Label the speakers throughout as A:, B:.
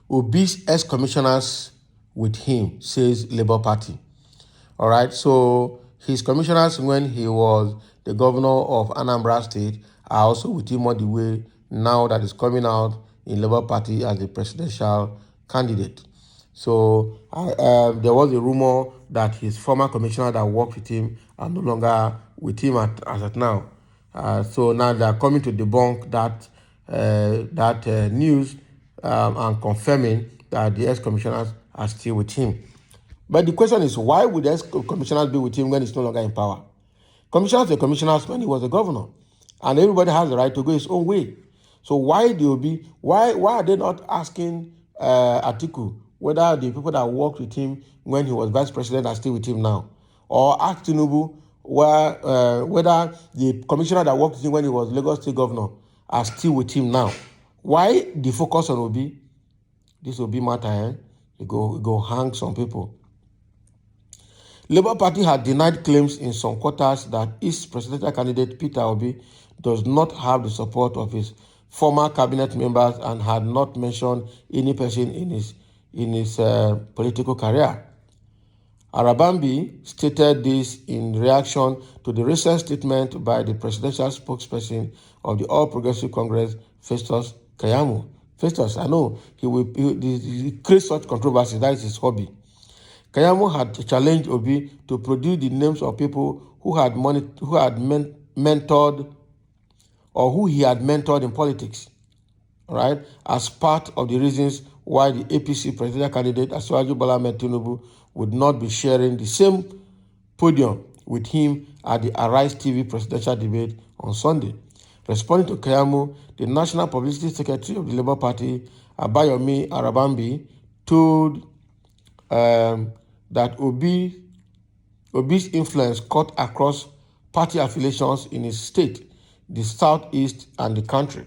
A: Obi's ex-commissioners with him, says Labour Party. All right, so his commissioners when he was the governor of Anambra State are also with him on the way now that is coming out in Labour Party as the presidential candidate. So there was a rumor that his former commissioner that worked with him are no longer with him as at now. So now they are coming to debunk that news and confirming that the ex-commissioners are still with him. But the question is, why would the ex-commissioners be with him when he's no longer in power? Commissioners were commissioners when he was a governor, and everybody has the right to go his own way. So why are they not asking Atiku whether the people that worked with him when he was vice president are still with him now? Or ask Tinubu whether the commissioner that worked with him when he was Lagos State governor are still with him now? Why the focus on Obi? This Obi matter, it go hang some people. Labour Party had denied claims in some quarters that its presidential candidate Peter Obi does not have the support of his former cabinet members and had not mentioned any person in his political career. Arabambi stated this in reaction to the recent statement by the presidential spokesperson of the All Progressive Congress, Festus Keyamo. Festus, I know he creates such controversy. That is his hobby. Keyamo had challenged Obi to produce the names of people who he had mentored in politics, right? As part of the reasons why the APC presidential candidate Asiwaju Bola Ahmed Tinubu would not be sharing the same podium with him at the Arise TV presidential debate on Sunday. Responding to Keyamo, the National Publicity Secretary of the Labour Party, Abayomi Arabambi, told that Obi's influence cut across party affiliations in his state, the Southeast, and the country.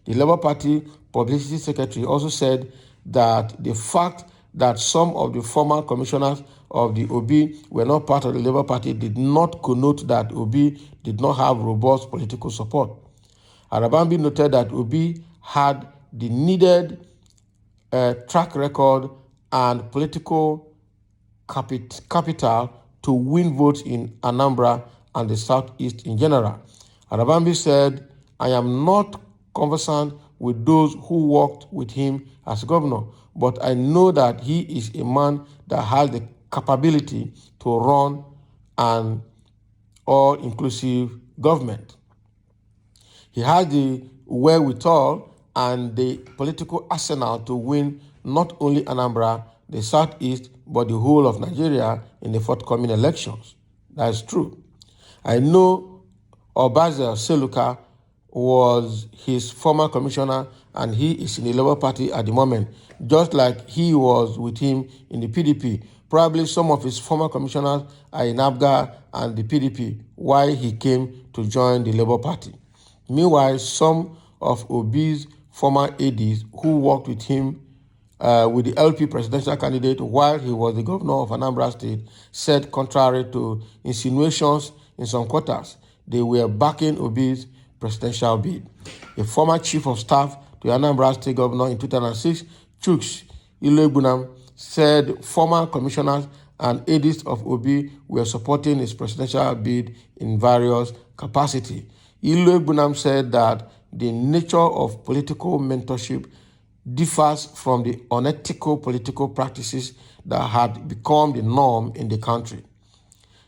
A: The Labour Party Publicity Secretary also said that the fact that some of the former commissioners of the Obi were not part of the Labour Party did not connote that Obi did not have robust political support. Arabambi noted that Obi had the needed track record and political capital to win votes in Anambra and the Southeast in general. Arabambi said, "I am not conversant with those who worked with him as governor, but I know that he is a man that has the capability to run an all-inclusive government. He has the wherewithal and the political arsenal to win not only Anambra, the Southeast, but the whole of Nigeria in the forthcoming elections." That is true. I know Obaze Seluka was his former commissioner, and he is in the Labour Party at the moment, just like he was with him in the PDP. Probably some of his former commissioners are in ABGA and the PDP, why he came to join the Labour Party. Meanwhile, some of Obi's former ADs who worked with him with the LP presidential candidate while he was the governor of Anambra State said, contrary to insinuations in some quarters, they were backing Obi's presidential bid. A former chief of staff to Anambra State governor in 2006, Chuks Iluegbunam, said former commissioners and aides of Obi were supporting his presidential bid in various capacities. Iluegbunam said that the nature of political mentorship differs from the unethical political practices that had become the norm in the country.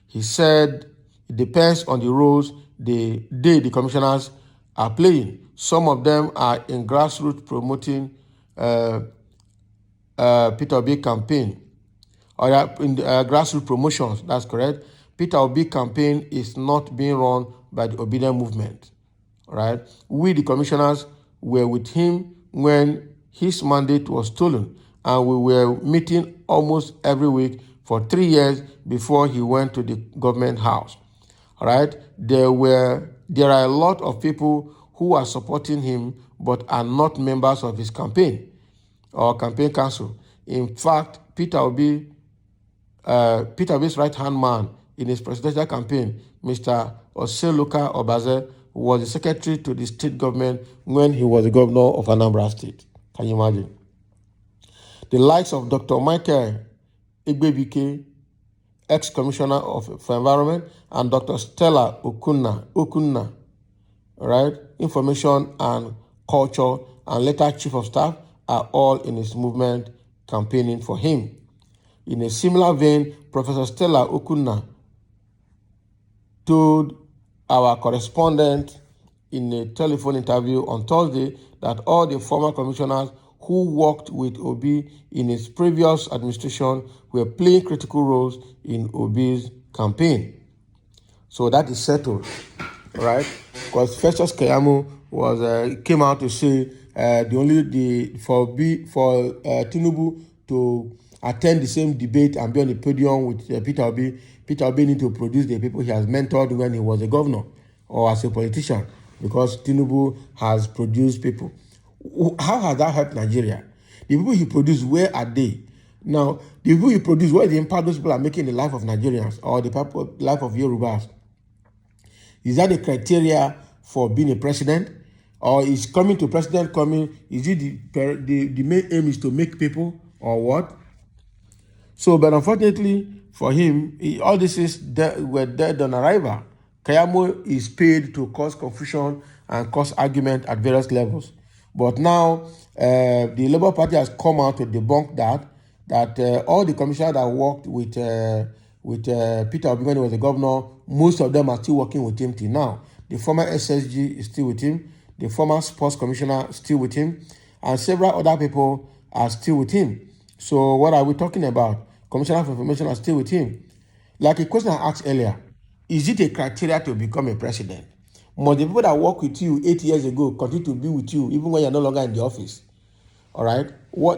A: He said it depends on the roles the commissioners are playing. Some of them are in grassroots promoting Peter Obi campaign, or in grassroots promotions, that's correct. Peter Obi campaign is not being run by the Obedient movement, right? We, the commissioners, were with him when his mandate was stolen, and we were meeting almost every week for 3 years before he went to the government house. All right, there are a lot of people who are supporting him but are not members of his campaign or campaign council. In fact, Peter Obi's right-hand man in his presidential campaign, Mr. Oseloka Obaze, was the secretary to the state government when he was the governor of Anambra State. Can you imagine? The likes of Dr. Michael Igbebike, ex-commissioner for environment, and Dr. Stella Okunna, right, information and culture, and later chief of staff, are all in his movement campaigning for him. In a similar vein, Professor Stella Okunna told our correspondent in a telephone interview on Thursday that all the former commissioners who worked with Obi in his previous administration were playing critical roles in Obi's campaign. So that is settled, right? Because Festus Keyamo came out to say for Tinubu to attend the same debate and be on the podium with Peter Obi. Peter Obi need to produce the people he has mentored when he was a governor or as a politician, because Tinubu has produced people. How has that helped Nigeria? The people he produced, where are they? Now, the people he produced, what is the impact those people are making in the life of Nigerians or the life of Yorubas? Is that the criteria for being a president? Or is coming to president is it the main aim is to make people, or what? So, but unfortunately for him, all this were dead on arrival. Keyamo is paid to cause confusion and cause argument at various levels. But now, the Labour Party has come out to debunk that all the commissioners that worked with Peter Obi when he was the governor, most of them are still working with him till now. The former SSG is still with him. The former sports commissioner is still with him. And several other people are still with him. So what are we talking about? Commissioner for Information are still with him. Like a question I asked earlier, is it a criteria to become a president? Must the people that work with you 8 years ago continue to be with you even when you're no longer in the office? All right. How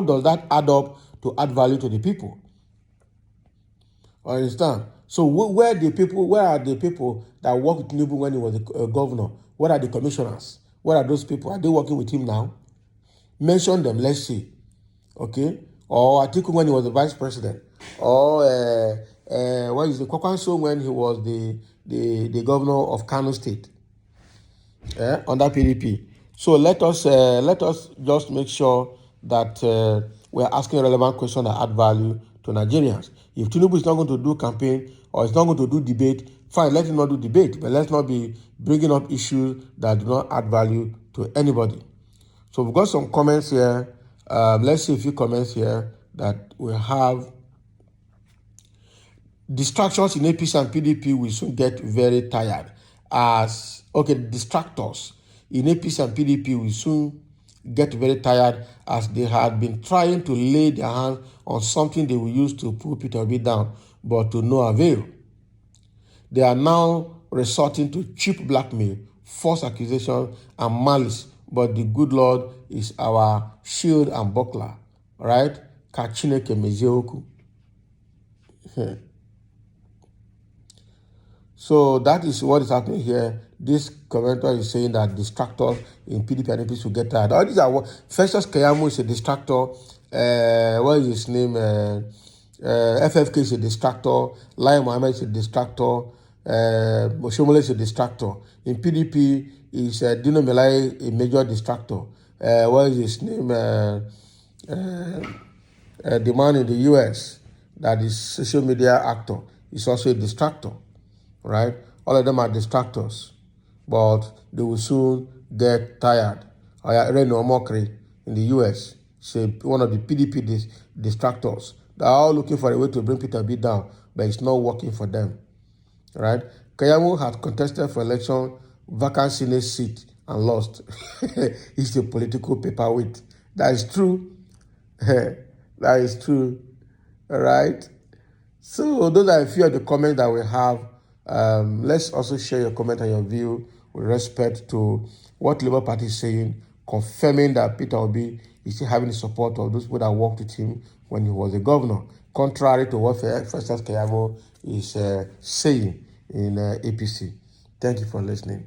A: does that add up to add value to the people? Understand? So where are the people that worked with Tinubu when he was a governor? What are the commissioners? What are those people? Are they working with him now? Mention them, let's see. Okay? Or Atiku when he was the vice president. Or what is the Kwakwanso when he was the governor of Kano State. Under PDP. So let us just make sure that we're asking relevant questions that add value to Nigerians. If Tinubu is not going to do campaign or is not going to do debate, fine, let him not do debate, but let's not be bringing up issues that do not add value to anybody. So we've got some comments here. Let's see a few comments here that we have. Distractions in APC and PDP will soon get very tired. Distractors in APC and PDP will soon get very tired as they had been trying to lay their hands on something they will use to pull Peter Obi down, but to no avail. They are now resorting to cheap blackmail, false accusation, and malice, but the good Lord is our shield and buckler, right? Kachineke Mezioku. So that is what is happening here. This commenter is saying that distractors in PDP and APC will get tired. All these are Festus Keyamo is a distractor. What is his name? FFK is a distractor. Lai Mohammed is a distractor. Moshomole is a distractor. In PDP is Dino Melai, a major distractor. What is his name? The man in the US that is social media actor is also a distractor. Right? All of them are distractors, but they will soon get tired. Reno Omokri in the US, one of the PDP distractors. They are all looking for a way to bring Peter B down, but it's not working for them. Right? Keyamo had contested for election, vacant Senate seat, and lost. He's a political paperweight. That is true. That is true. All right? So those are a few of the comments that we have. Let's also share your comment and your view with respect to what Labour Party is saying, confirming that Peter Obi is still having the support of those people that worked with him when he was a governor, contrary to what Festus Keyamo is saying in APC. Thank you for listening.